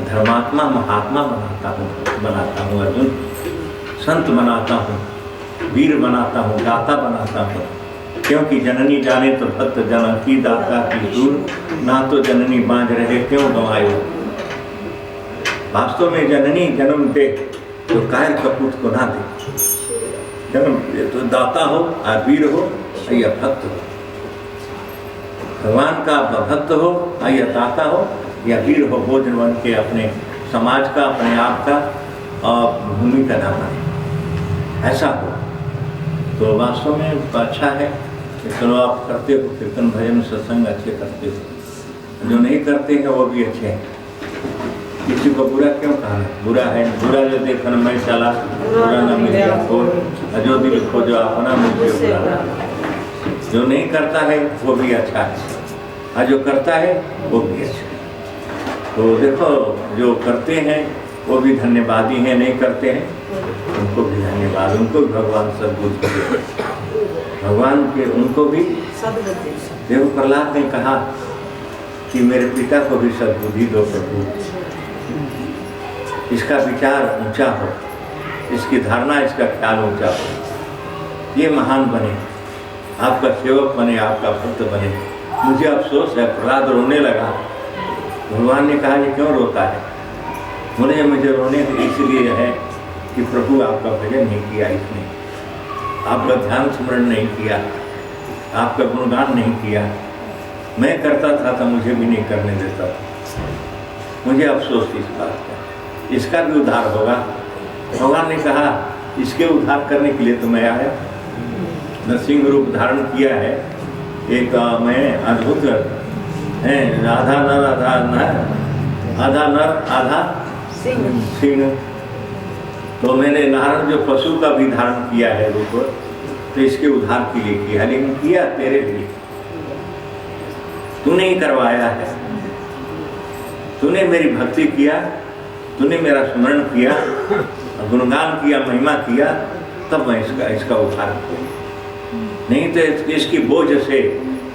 S1: धर्मात्मा महात्मा बनाता हूँ अर्जुन, संत बनाता हूँ, वीर बनाता हूँ, दाता बनाता हूँ। क्योंकि जननी जाने तो भक्त जन की, दाता की दूर ना तो जननी बांझ रहे क्यों गंवायो। वास्तव में जननी जन्म दे तो कायर कपूत को ना दे, जन्म दे तो दाता हो, वीर हो या भक्त हो, भगवान का भक्त हो या दाता हो या वीर हो, भोजन बन के अपने समाज का, अपने आप का और भूमि का दाता ऐसा हो तो वास्तव में अच्छा है। चलो आप करते हो कीर्तन भजन सत्संग अच्छे करते हो, जो नहीं करते हैं वो भी अच्छे हैं। किसी को बुरा क्यों कहना, बुरा है, बुरा जो देखन मैं चला बुरा न मिले आपको, जो दिल को जो अपना मुझे बुरा। जो नहीं करता है वो भी अच्छा है और जो करता है वो भी अच्छा है। तो देखो, जो करते हैं वो भी धन्यवादी हैं, नहीं करते हैं उनको भी धन्यवाद, उनको भी भगवान सद्बुद्धि दे, भगवान के उनको भी। देखो प्रहलाद ने कहा कि मेरे पिता को भी सद्बुद्धि दो प्रभु, इसका विचार ऊंचा हो, इसकी धारणा, इसका ख्याल ऊंचा हो, ये महान बने, आपका सेवक बने, आपका भक्त बने। मुझे अफसोस है, प्रहलाद रोने लगा। भगवान ने कहा ये क्यों रोता है? बोले मुझे रोने इसलिए है कि प्रभु आपका भजन नहीं किया, इसने आपका ध्यान स्मरण नहीं किया, आपका गुणगान नहीं किया। मैं करता था तो मुझे भी नहीं करने देता था, मुझे अफसोस इस बात का। इसका भी उद्धार होगा। भगवान ने कहा इसके उद्धार करने के लिए तो मैं आया, नरसिंह रूप धारण किया है। एक मैं अद्भुत है, आधा नर आधा सिंह। तो मैंने नारायण जो पशु का भी धारण किया है रूप, तो इसके उद्धार के लिए किया, लेकिन किया तेरे लिए। तूने ही करवाया है, तूने मेरी भक्ति किया, तूने मेरा स्मरण किया, गुणगान किया, महिमा किया, तब मैं इसका उद्धार किया। नहीं तो इसकी बोझ से,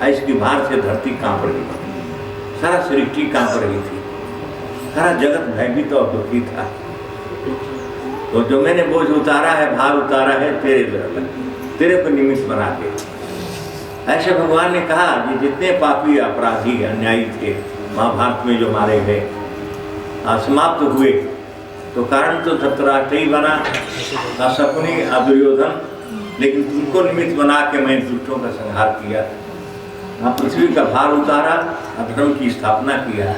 S1: इसकी भार से धरती कांप रही थी, सारा सृष्टि कांप रही थी, सारा जगत भयभीत और दुखी था। तो जो मैंने बोझ उतारा है, भार उतारा है तेरे को निमित्त बना के, ऐसे भगवान ने कहा कि जितने पापी अपराधी अन्यायी थे महाभारत में जो मारे गए समाप्त हुए, तो कारण तो धृतराष्ट्र ही बना, शकुनी, दुर्योधन, लेकिन तुमको निमित्त बना के मैं दुष्टों का संहार किया, पृथ्वी का भार उतारा, अधर्म की स्थापना किया।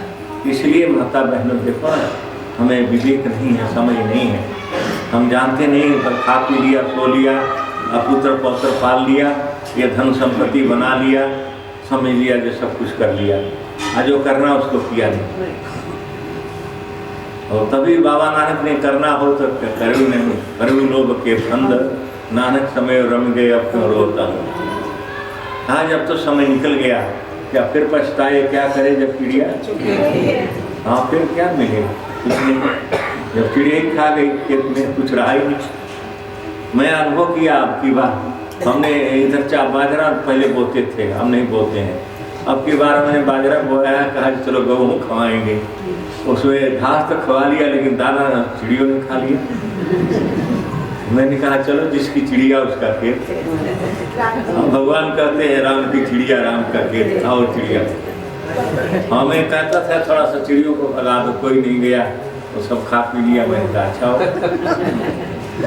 S1: इसलिए माता बहनों देखो, हमें विवेक नहीं है, समझ नहीं है, हम जानते नहीं, पर खा पी लिया, सो लिया, पुत्र पौत्र पाल लिया, ये धन संपत्ति बना लिया, समझ लिया जो सब कुछ कर लिया, आज जो करना उसको किया नहीं। और तभी बाबा नानक ने करना हो तो करू नहीं, करू लोग के फंद, नानक समय रम गए अब क्यों रोता। हाँ, जब तो समय निकल गया, क्या फिर पछताए, क्या करे जब चिड़िया, हाँ फिर क्या मिलेगा, कुछ नहीं। जब चिड़िया ही खा गई खेत में, कुछ रहा ही नहीं। मैं अनुभव किया आपकी बार, हमने इधर बाजरा पहले बोते थे, हम नहीं बोते हैं, अब की बार मैंने बाजरा बोया, कहा चलो गेहूँ खवाएंगे, उसमें घास तो खवा लिया लेकिन दाना चिड़ियों ने खा लिया। मैंने कहा चलो जिसकी चिड़िया उसका खेत। भगवान कहते हैं राम की चिड़िया राम का खेत, और चिड़िया। हाँ, मैं कहता था थोड़ा सा चिड़ियों को भगा दो, कोई नहीं गया, वो सब खा पी लिया। मैंने कहा अच्छा हो,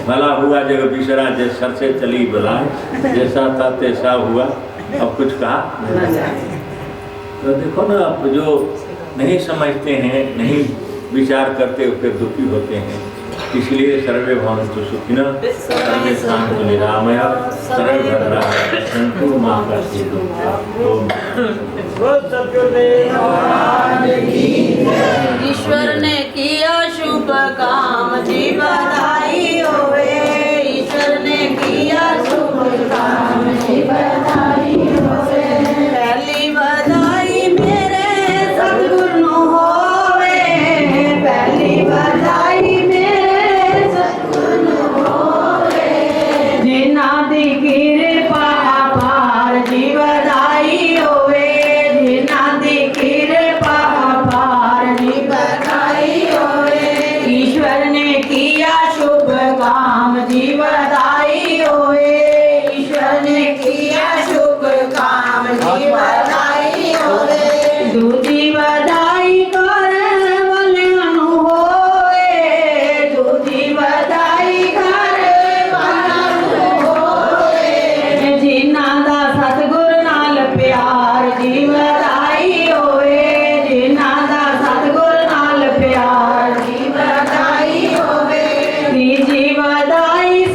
S1: भला हुआ जग बिसरा जैसे सर से चली बलाए, जैसा था तैसा हुआ, अब कुछ कहा। तो देखो ना, आप जो नहीं समझते हैं, नहीं विचार करते, फिर दुखी होते हैं। इसलिए सर्वे भवन्तु सुखिनः, सर्वे सन्तु निरामया, सर्वे भद्राणि पश्यन्तु मा कश्चित् दुःखम्।
S2: ईश्वर ने किया शुभ काम, जी बधाई होवे। ईश्वर ने किया शुभ काम, जी बधाई होवे। पहली बधाई मेरे सद्गुरु नु होवे, पहली बधाई मेरे सद्गुरु नु होवे। जिन्ना दी कृपा अपार, जी बधाई होवे। जिन्ना दी कृपा अपार, जी बधाई होवे। ईश्वर ने किया शुभ काम, जी बधाई होवे। ईश्वर ने किया शुभ काम, जी बधाई होवे। दूजी बधाई करे वालियां नु होवे, दूजी बधाई करे वालियां नु होवे। जिन्हां दा सतगुर नाल प्यार, जी बधाई होवे। जिन्हां दा सतगुर नाल प्यार, जी बधाई होवे। तीजी बधाई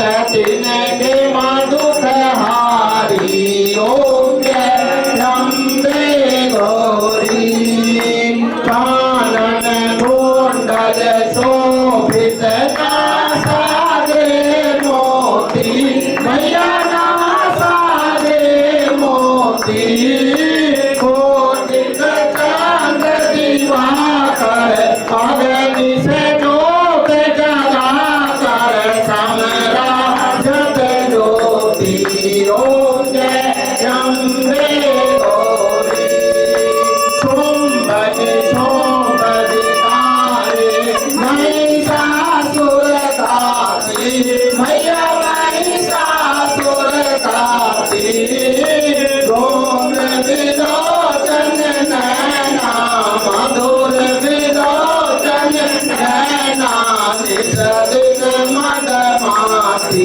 S3: तिनके दुख हारी ओम जय अम्बे गौरी कानन कुंडल शोभित सारे मोती मैया सारे मोती कोटिक चांद दिवाकर अग्नि से जोत जगा कर समराजत ज्योति ओम जय अम्बे गौरी शुंभनि शोभधिकारे महिषासुर घाती मैया महिषासुर घाती धूम्र विलोचन नैना मधुर विलोचन नैना निज दिन मदमाती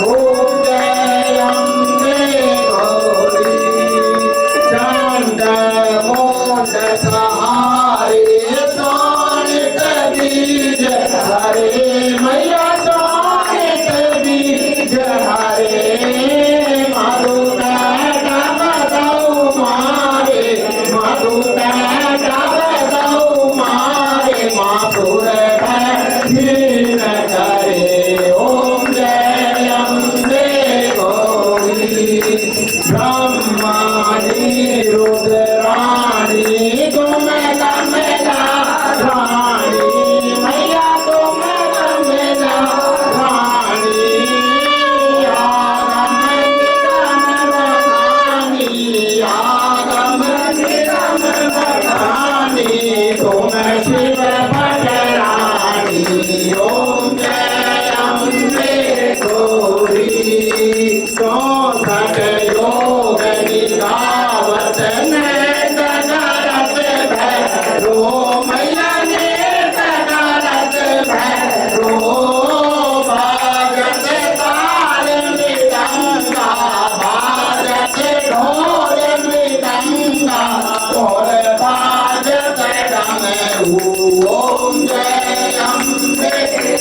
S3: ओम जय अम्बे गौरी चंड मोंड सहारे सोनित बीज हरे मैया सोनित बीज हरे मधु डब दौ मारे मधु डब दौ मारे माधुर भीन करे ओम जय अम्बे गौरी ब्रह्माणी रुद्राणी तुम कमला रानी मैया तुम कमला रानी आगम निगम रानी तुम शिव भद्राणी ओम जय अम्बे गौरी चौसठ योग निगावत नरत भैरो मैया नरत भैरो भागत ताल मृदंगा भागत ढोल मृदंगा और भागत डमरू ओम जय अम्बे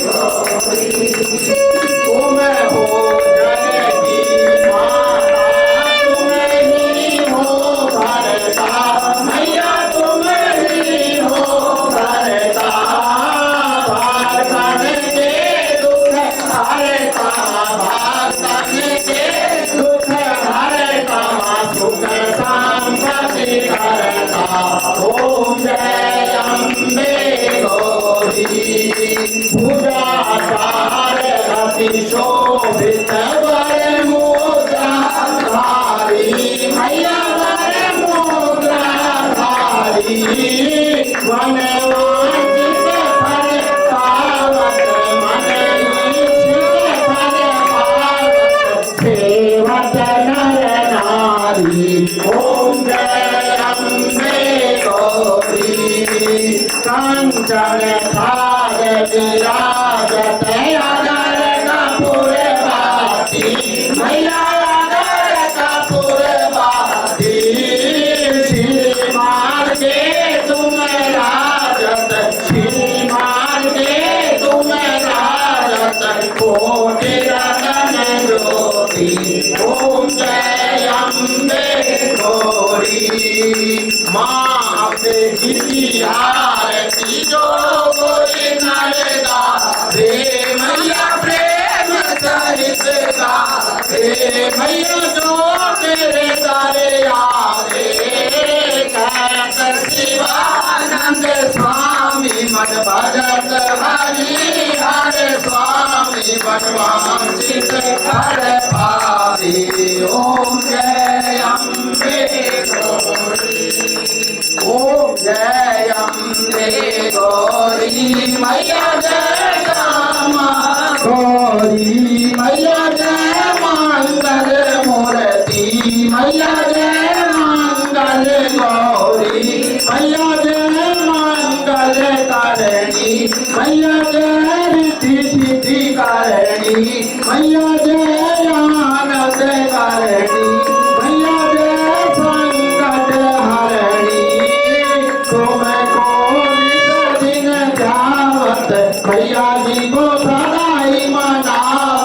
S3: गौरी तुम हो जननी माता तुम ही हो भरता मैया तुम ही हो भरता भक्तन के दुख हरता भक्तन के दुख हरता सुख संपत्ति करता ओम जय अम्बे गौरी पूजा अति शोभित वर मुद्रा धारी मैया वर मुद्रा धारी वनवांचित फल पावत मन ईशित फल पावत सेवत नर नारी ओम जय अम्बे गौरी कंचन थाल विराजत अगर कपूर बाती मैया अगर कपूर बाती श्रीमान के तुम राजत श्रीमान के तुम राजत कोटि रतन ज्योति ओम जय अम्बे गौरी माँ अपने की आरती जो गोरी नरदा रे मैया प्रेम सहित का रे मैया जो तेरे तारे आवे कहत शिवानंद स्वामी मन भजत हरि हरे स्वामी बनवांचित कर पावे ओम जय अम्बे गौरी ओम जय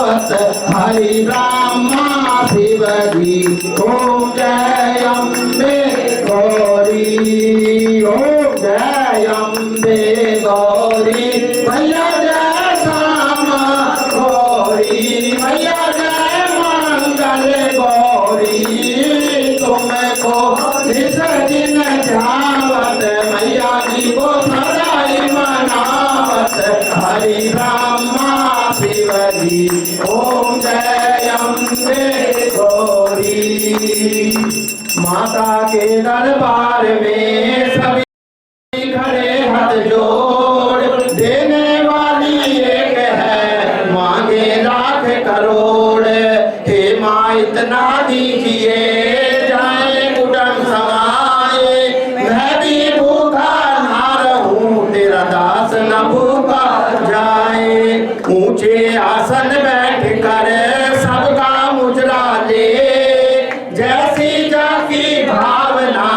S3: मनावत हरि ब्रह्मा शिव जी। ओम जय अम्बे गौरी, ओम जय अम्बे गौरी, मैया जय श्यामा गौरी, मैया जय मंगल गौरी। तुमको निस दिन ध्यावत मैया जी को सदाई मनावत हरि ब्रह्मा शिव जी। ओम जय अम्बे गौरी। माता के दरबार में सभी खड़े हाथ जोड़, देने वाली एक है मांगे लाख करोड़। हे माँ इतना दीजिए जाए कुटुंब समाए, मैं भी भूखा ना रहूं तेरा दास न भूखा जाए। ऊंचे आसन बैठ कर सबका मुजरा ले, जैसी जाकी भावना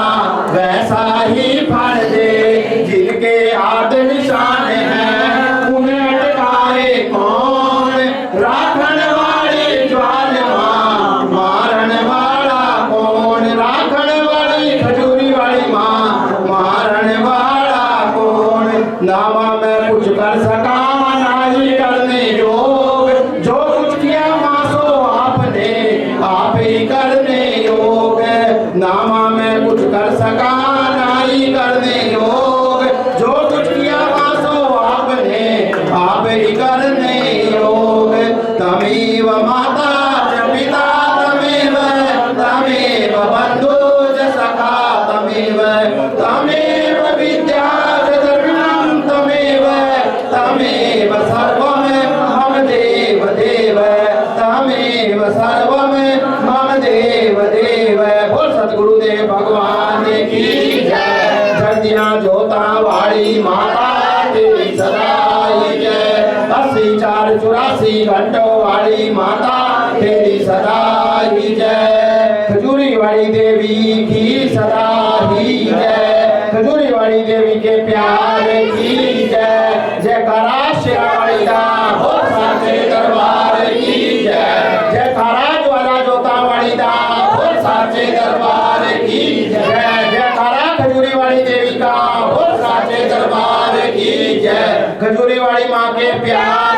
S3: वैसा ही फल दे। जिनके हाथ निशान हैं उन्हें अटकाए कौन, राखण वाली ज्वाल माँ मारन वाला कौन, राखण वाली खजूरी वाली माँ मारन वाला कौन। नामा मैं कुछ कर सका नहीं करने योग, जो कुछ किया माँ सो आपने आप ही करने योग। नामा मैं कुछ कर सका नहीं करने योग, जो कुछ किया माँ सो आपने आप ही करने योग। तमेव माता च पिता तमेव, तमेव बंधु च सखा तमेव, तमेव विद्या च द्रविणं तमेव, तमेव सर्वं मम देव देव, तमेव सर्वं मम देव देव। बोल सतगुरुदेव भगवान की जय। जगदियां जोता वाली माता तेरी सदाई जय। 80 4 84 घंटों वाली माता तेरी सदाई जय। खजूरी वाली देवी की सदा ही जय। खजूरी वाली देवी के प्यार की जय। जयकारा शेरावाली दा हो साचे दरबार की जय। जयकारा ज्वाला जोता वाली दा हो साचे दरबार की जय। जयकारा खजूरी वाली देवी का हो साचे दरबार की जय। खजूरी वाली माँ के प्यार